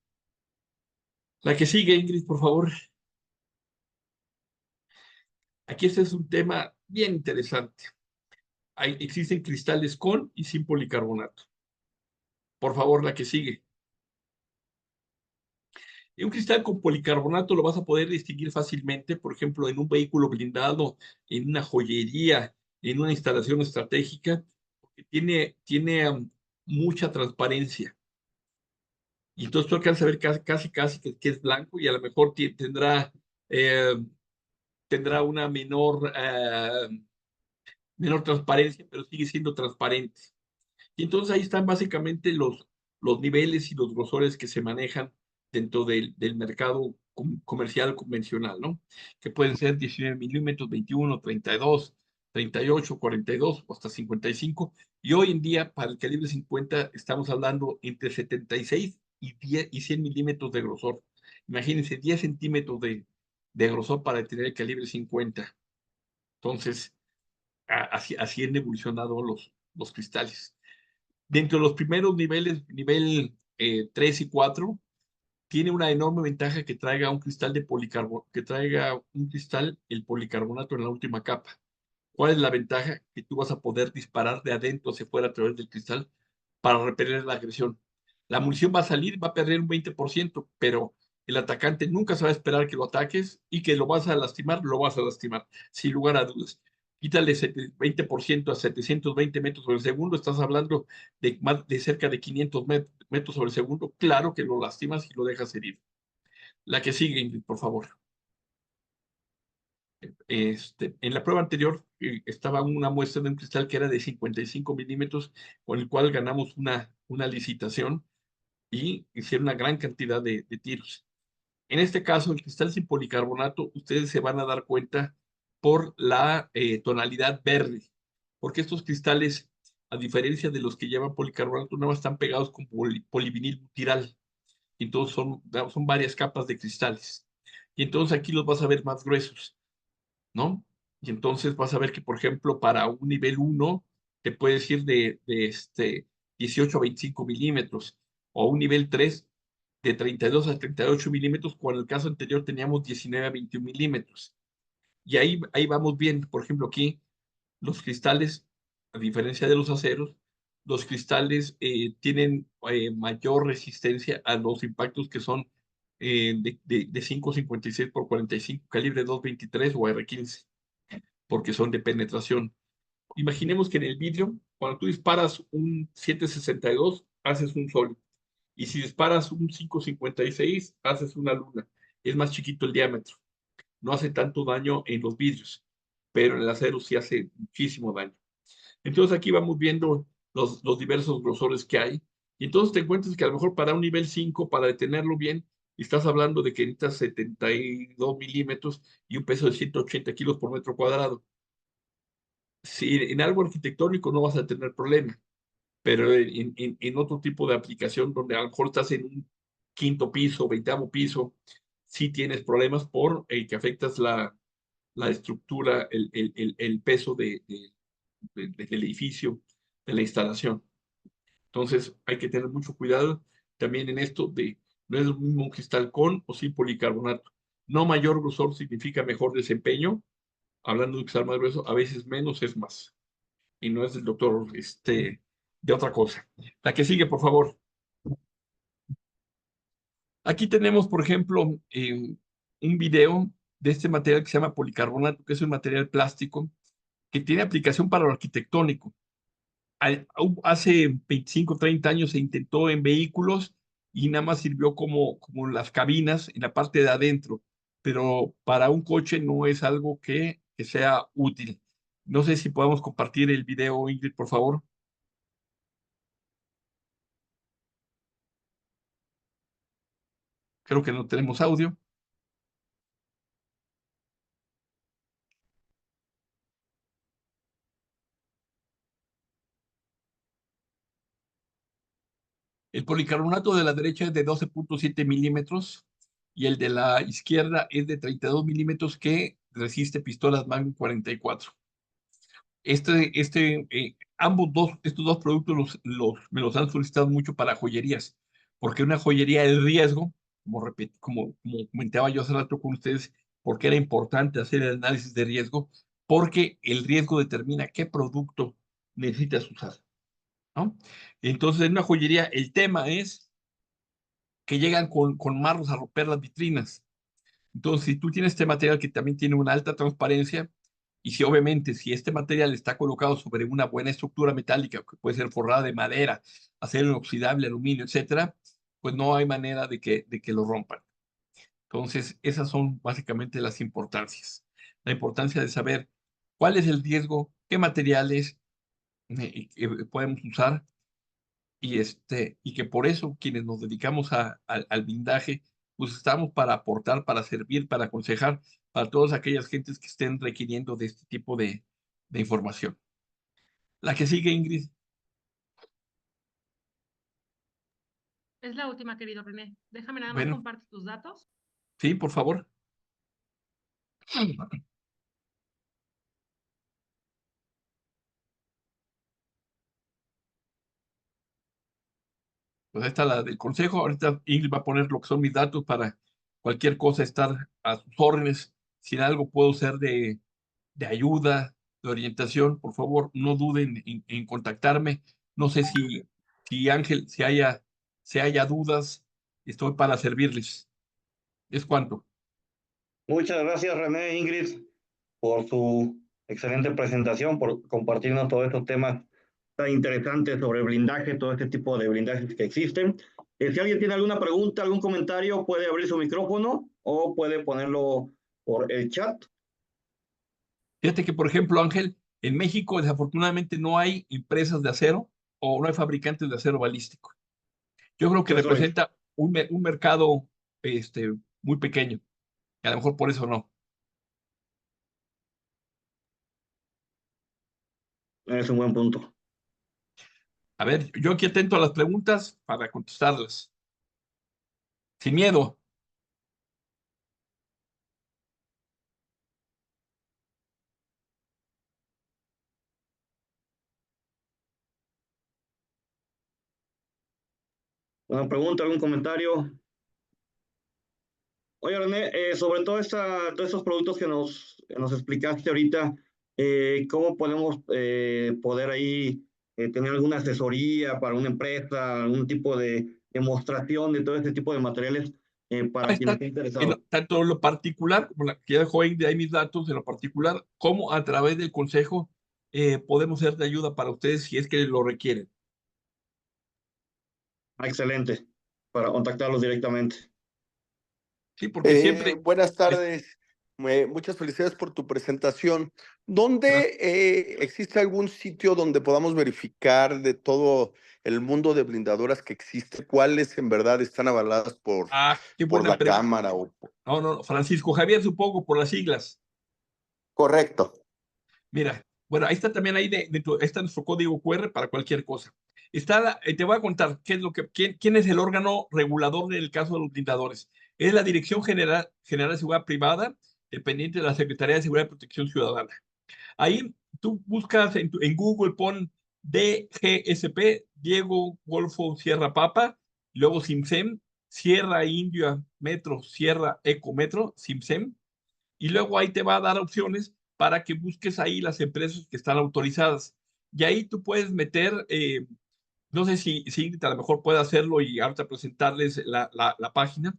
La que sigue, Ingrid, por favor. Aquí este es un tema bien interesante. Existen cristales con y sin policarbonato. Por favor, la que sigue. Y un cristal con policarbonato lo vas a poder distinguir fácilmente, por ejemplo, en un vehículo blindado, en una joyería, en una instalación estratégica, porque tiene mucha transparencia. Y entonces tú alcanzas a ver casi que es blanco, y a lo mejor eh, tendrá una menor transparencia, pero sigue siendo transparente. Y entonces ahí están básicamente los niveles y los grosores que se manejan dentro del mercado comercial convencional, ¿no? Que pueden ser 19 milímetros, 21, 32, 38, 42 o hasta 55. Y hoy en día, para el calibre 50, estamos hablando entre 76 y 100 milímetros de grosor. Imagínense, 10 centímetros de grosor para tener el calibre 50. Entonces, así han evolucionado los cristales. Dentro de los primeros niveles, nivel 3 y 4, tiene una enorme ventaja que traiga el policarbonato en la última capa. ¿Cuál es la ventaja? Que tú vas a poder disparar de adentro hacia afuera a través del cristal para repeler la agresión. La munición va a salir, va a perder un 20%, pero el atacante nunca se va a esperar que lo ataques, y que lo vas a lastimar, sin lugar a dudas. Quítale 20% a 720 metros sobre el segundo, estás hablando de cerca de 500 metros sobre el segundo. Claro que lo lastimas y lo dejas herido. La que sigue, Ingrid, por favor. En la prueba anterior estaba una muestra de un cristal que era de 55 milímetros, con el cual ganamos una licitación y hicieron una gran cantidad de tiros. En este caso, el cristal sin policarbonato, ustedes se van a dar cuenta por la tonalidad verde, porque estos cristales, a diferencia de los que llevan policarbonato, no están pegados con polivinil butiral. Entonces son varias capas de cristales. Y entonces aquí los vas a ver más gruesos, ¿no? Y entonces vas a ver que, por ejemplo, para un nivel 1, te puedes ir de 18 a 25 milímetros, o un nivel 3 de 32 a 38 milímetros, cuando en el caso anterior teníamos 19 a 21 milímetros. Y ahí vamos bien. Por ejemplo, aquí los cristales, a diferencia de los aceros, los cristales tienen mayor resistencia a los impactos que son de 5.56 por 45, calibre 2.23 o R15, porque son de penetración. Imaginemos que en el vidrio, cuando tú disparas un 7.62, haces un sol. Y si disparas un 5.56, haces una luna. Es más chiquito el diámetro. No hace tanto daño en los vidrios, pero en el acero sí hace muchísimo daño. Entonces aquí vamos viendo los diversos grosores que hay. Y entonces te encuentras que a lo mejor para un nivel 5, para detenerlo bien, estás hablando de que necesitas 72 milímetros y un peso de 180 kilos por metro cuadrado. Si en algo arquitectónico no vas a tener problema, pero en otro tipo de aplicación donde a lo mejor estás en un quinto piso, 20º piso, sí tienes problemas por que afectas la estructura, el peso del edificio, de la instalación. Entonces hay que tener mucho cuidado también en esto de no es lo mismo un cristal con o sin policarbonato. No mayor grosor significa mejor desempeño. Hablando de cristal más grueso, a veces menos es más. Y no es del doctor de otra cosa. La que sigue, por favor. Aquí tenemos, por ejemplo, un video de este material que se llama policarbonato, que es un material plástico que tiene aplicación para lo arquitectónico. Hace 25, 30 años se intentó en vehículos y nada más sirvió como las cabinas en la parte de adentro, pero para un coche no es algo que sea útil. No sé si podemos compartir el video, Ingrid, por favor. Creo que no tenemos audio. El policarbonato de la derecha es de 12.7 milímetros y el de la izquierda es de 32 milímetros que resiste pistolas Magnum 44. Estos dos productos me los han solicitado mucho para joyerías, porque una joyería es riesgo, como comentaba yo hace rato con ustedes, porque era importante hacer el análisis de riesgo, porque el riesgo determina qué producto necesitas usar, ¿no? Entonces, en una joyería, el tema es que llegan con marros a romper las vitrinas. Entonces, si tú tienes este material que también tiene una alta transparencia, y si obviamente si este material está colocado sobre una buena estructura metálica, que puede ser forrada de madera, acero inoxidable, aluminio, etcétera, pues no hay manera de que lo rompan. Entonces, esas son básicamente las importancias. La importancia de saber cuál es el riesgo, qué materiales podemos usar y que por eso quienes nos dedicamos al blindaje, pues estamos para aportar, para servir, para aconsejar para todas aquellas gentes que estén requiriendo de este tipo de información. La que sigue, Ingrid. Es la última, querido René. Déjame nada más Bueno, compartir tus datos. sí, por favor. Pues ahí está la del consejo. Ahorita Ingrid va a poner lo que son mis datos para cualquier cosa estar a sus órdenes. Si en algo puedo ser de ayuda, de orientación, por favor, no duden en contactarme. No sé si Ángel, si haya dudas, estoy para servirles. ¿Es cuanto? Muchas gracias, René, Ingrid, por su excelente presentación, por compartirnos todos estos temas tan interesantes sobre blindaje, todo este tipo de blindajes que existen. Si alguien tiene alguna pregunta, algún comentario, puede abrir su micrófono o puede ponerlo por el chat. Fíjate que, por ejemplo, Ángel, en México desafortunadamente no hay empresas de acero o no hay fabricantes de acero balístico. Yo creo que Eso representa un mercado muy pequeño, y a lo mejor por eso no. es un buen punto. A ver, yo aquí atento a las preguntas para contestarlas. Sin miedo. ¿Una pregunta, algún comentario? Oye, René, sobre todos estos productos que nos explicaste ahorita, ¿cómo podemos poder ahí tener alguna asesoría para una empresa, algún tipo de demostración de todo este tipo de materiales Ahí para quien está, esté interesado? tanto en lo particular, como la que ya dejó ahí de ahí mis datos, en lo particular, como a través del consejo podemos ser de ayuda para ustedes si es que lo requieren. Ah, excelente, para contactarlos directamente. Sí, porque siempre, Buenas es- tardes. Muchas felicidades por tu presentación. gracias. ¿Dónde existe algún sitio donde podamos verificar de todo el mundo de blindadoras que existe, cuáles en verdad están avaladas Qué por buena la pregunta. Cámara? No, no, Francisco Javier, supongo por las siglas. Correcto. Mira, bueno, ahí está también ahí está nuestro código QR para cualquier cosa. Te voy a contar quién es el órgano regulador en el caso de los blindadores. Es la Dirección General de Seguridad Privada, dependiente de la Secretaría de Seguridad y Protección Ciudadana. Ahí tú buscas en Google, pon DGSP, Diego Golfo Sierra Papa, luego SIMSEM, Sierra India Metro, Sierra Eco Metro, SIMSEM, y luego ahí te va a dar opciones para que busques ahí las empresas que están autorizadas. Y ahí tú puedes meter, no sé si Ingrid a lo mejor puede hacerlo y ahorita presentarles la página.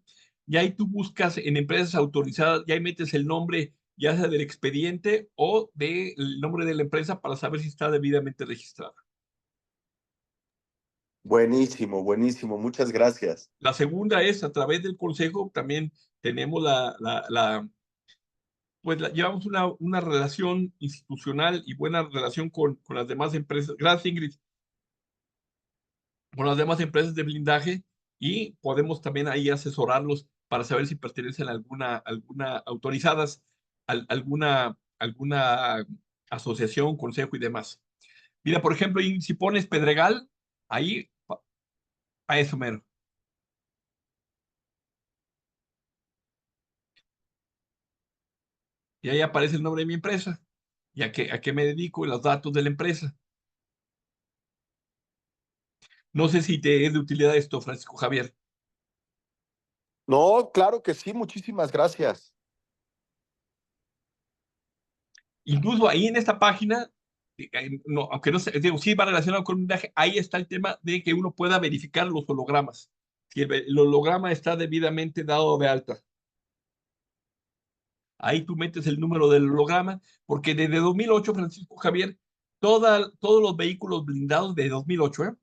Y ahí tú buscas en empresas autorizadas y ahí metes el nombre ya sea del expediente o del nombre de la empresa para saber si está debidamente registrada. Buenísimo, buenísimo. Muchas gracias. La segunda es a través del consejo, también tenemos llevamos una relación institucional y buena relación con las demás empresas. Gracias, Ingrid. Con las demás empresas de blindaje y podemos también ahí asesorarlos para saber si pertenecen a alguna autorizadas, alguna asociación, consejo y demás. Mira, por ejemplo, si pones Pedregal, ahí a eso mero. Y ahí aparece el nombre de mi empresa y a qué me dedico y los datos de la empresa. No sé si te es de utilidad esto, Francisco Javier. No, claro que sí. Muchísimas gracias. Incluso ahí en esta página, no, aunque no sé, digo, sí va relacionado con un viaje, ahí está el tema de que uno pueda verificar los hologramas. Si el holograma está debidamente dado de alta. Ahí tú metes el número del holograma, porque desde 2008, Francisco Javier, todos los vehículos blindados de 2008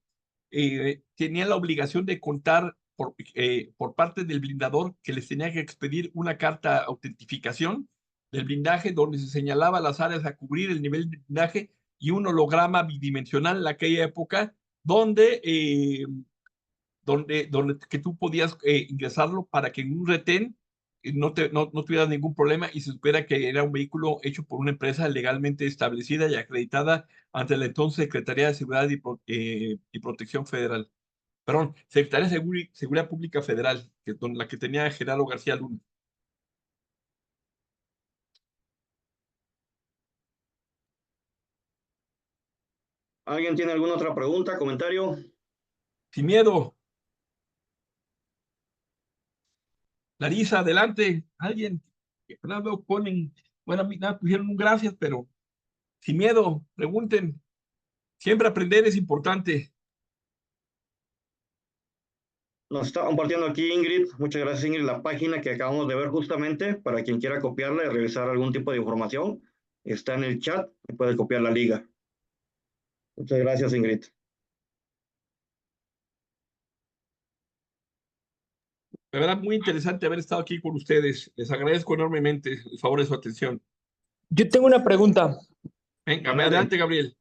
tenían la obligación de contar por parte del blindador que les tenía que expedir una carta de autentificación del blindaje donde se señalaba las áreas a cubrir, el nivel de blindaje y un holograma bidimensional en aquella época donde que tú podías ingresarlo para que en un retén no tuvieras ningún problema y se supiera que era un vehículo hecho por una empresa legalmente establecida y acreditada ante la entonces Secretaría de Seguridad y Protección Federal. Perdón, Secretaría de Seguridad Pública Federal, la que tenía Gerardo García Luna. ¿Alguien tiene alguna otra pregunta, comentario? Sin miedo. Larisa, adelante. Alguien. Nada, ponen, bueno, a mí nada, pusieron un gracias, pero sin miedo, pregunten. Siempre aprender es importante. Nos está compartiendo aquí Ingrid. Muchas gracias, Ingrid, la página que acabamos de ver justamente para quien quiera copiarla y revisar algún tipo de información. Está en el chat y puede copiar la liga. Muchas gracias, Ingrid. De verdad, muy interesante haber estado aquí con ustedes. Les agradezco enormemente el favor de su atención. Yo tengo una pregunta. Venga, Adelante. adelante, Gabriel.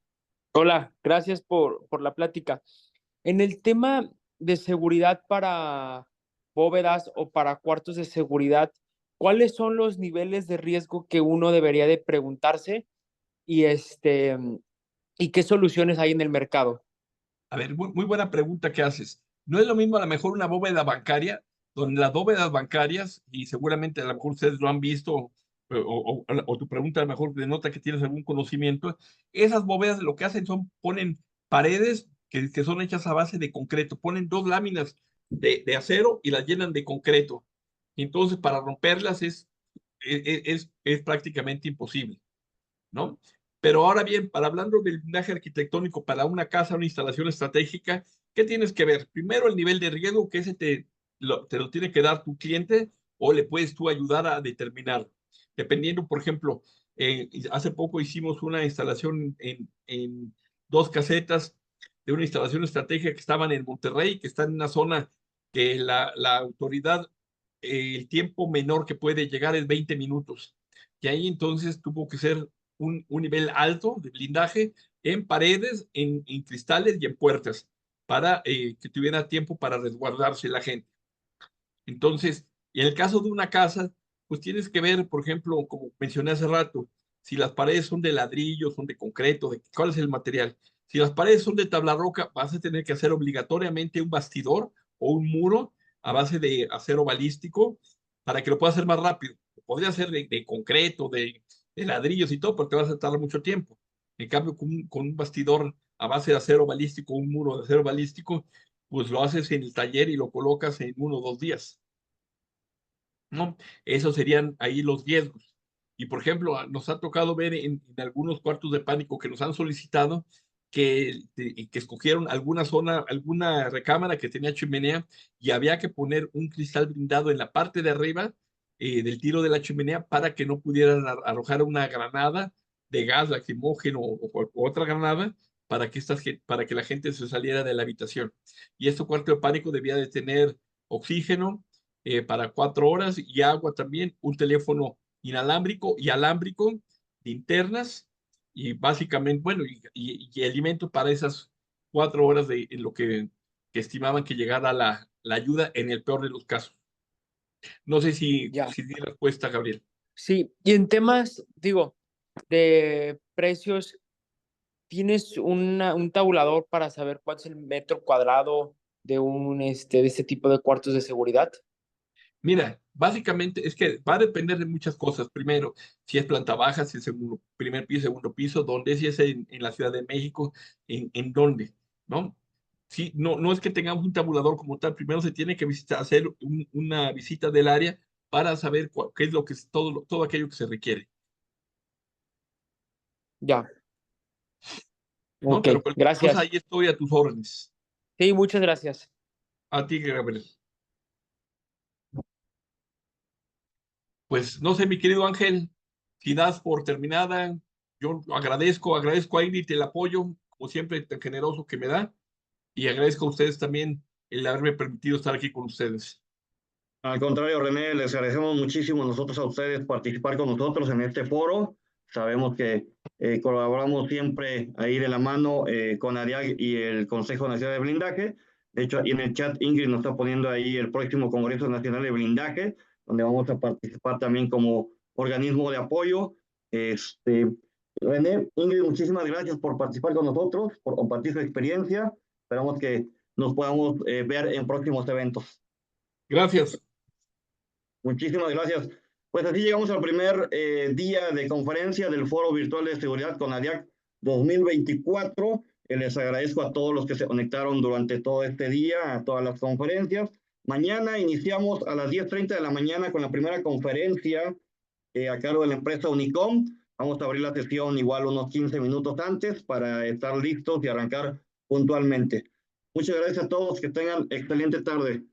Hola, gracias por la plática. En el tema de seguridad para bóvedas o para cuartos de seguridad, ¿cuáles son los niveles de riesgo que uno debería de preguntarse y, y qué soluciones hay en el mercado? A ver, muy buena pregunta que haces. No es lo mismo a lo mejor una bóveda bancaria, donde las bóvedas bancarias, y seguramente a lo mejor ustedes lo han visto, o tu pregunta a lo mejor denota que tienes algún conocimiento, esas bóvedas lo que hacen ponen paredes que son hechas a base de concreto, ponen dos láminas de acero y las llenan de concreto. Entonces, para romperlas es prácticamente imposible, ¿no? Pero ahora bien, para hablando del blindaje arquitectónico para una casa, una instalación estratégica, ¿qué tienes que ver? Primero, el nivel de riesgo que ese te lo tiene que dar tu cliente o le puedes tú ayudar a determinar. Dependiendo, por ejemplo, hace poco hicimos una instalación en 2 casetas de una instalación estratégica que estaban en Monterrey, que está en una zona que la autoridad, el tiempo menor que puede llegar es 20 minutos. Y ahí entonces tuvo que ser un nivel alto de blindaje en paredes, en cristales y en puertas, para que tuviera tiempo para resguardarse la gente. Entonces, en el caso de una casa, pues tienes que ver, por ejemplo, como mencioné hace rato, si las paredes son de ladrillo, son de concreto, cuál es el material. Si las paredes son de tabla roca, vas a tener que hacer obligatoriamente un bastidor o un muro a base de acero balístico para que lo puedas hacer más rápido. Podría ser de concreto, de ladrillos y todo, pero te vas a tardar mucho tiempo. En cambio, con un bastidor a base de acero balístico, un muro de acero balístico, pues lo haces en el taller y lo colocas en 1 o 2 días, ¿no? Esos serían ahí los riesgos. Y por ejemplo, nos ha tocado ver en algunos cuartos de pánico que nos han solicitado que escogieron alguna zona, alguna recámara que tenía chimenea y había que poner un cristal blindado en la parte de arriba del tiro de la chimenea para que no pudieran arrojar una granada de gas lacrimógeno o otra granada para que la gente se saliera de la habitación. Y este cuarto de pánico debía de tener oxígeno para 4 horas y agua también, un teléfono inalámbrico y alámbrico, linternas y básicamente, bueno, y alimento para esas 4 horas de en lo que estimaban que llegara la ayuda en el peor de los casos. No sé Ya. si di respuesta, Gabriel. Sí, y en temas, digo, de precios, ¿tienes un tabulador para saber cuál es el metro cuadrado de de este tipo de cuartos de seguridad? Mira, básicamente es que va a depender de muchas cosas. Primero, si es planta baja, si es primer piso, segundo piso, dónde, si es en la Ciudad de México, en dónde, ¿no? Sí, no es que tengamos un tabulador como tal. Primero se tiene que hacer una visita del área para saber qué es lo que es todo aquello que se requiere, Ya, ¿no? ok, Pero cualquier cosa, gracias. ahí estoy a tus órdenes. Sí, muchas gracias. A ti, Gabriel. Pues no sé, mi querido Ángel, si das por terminada, yo agradezco a Ingrid el apoyo, como siempre, tan generoso que me da, y agradezco a ustedes también el haberme permitido estar aquí con ustedes. Al contrario, René, les agradecemos muchísimo nosotros a ustedes participar con nosotros en este foro. Sabemos que colaboramos siempre ahí de la mano con ADIAG y el Consejo Nacional de Blindaje. De hecho, ahí en el chat Ingrid nos está poniendo ahí el próximo Congreso Nacional de Blindaje, donde vamos a participar también como organismo de apoyo. René, Ingrid, muchísimas gracias por participar con nosotros, por compartir su experiencia. Esperamos que nos podamos ver en próximos eventos. Gracias. Muchísimas gracias. Pues así llegamos al primer día de conferencia del Foro Virtual de Seguridad con ADIAC 2024. Les agradezco a todos los que se conectaron durante todo este día, a todas las conferencias. Mañana iniciamos a las 10:30 de la mañana con la primera conferencia a cargo de la empresa Unicom. Vamos a abrir la sesión igual unos 15 minutos antes para estar listos y arrancar puntualmente. Muchas gracias a todos, que tengan excelente tarde.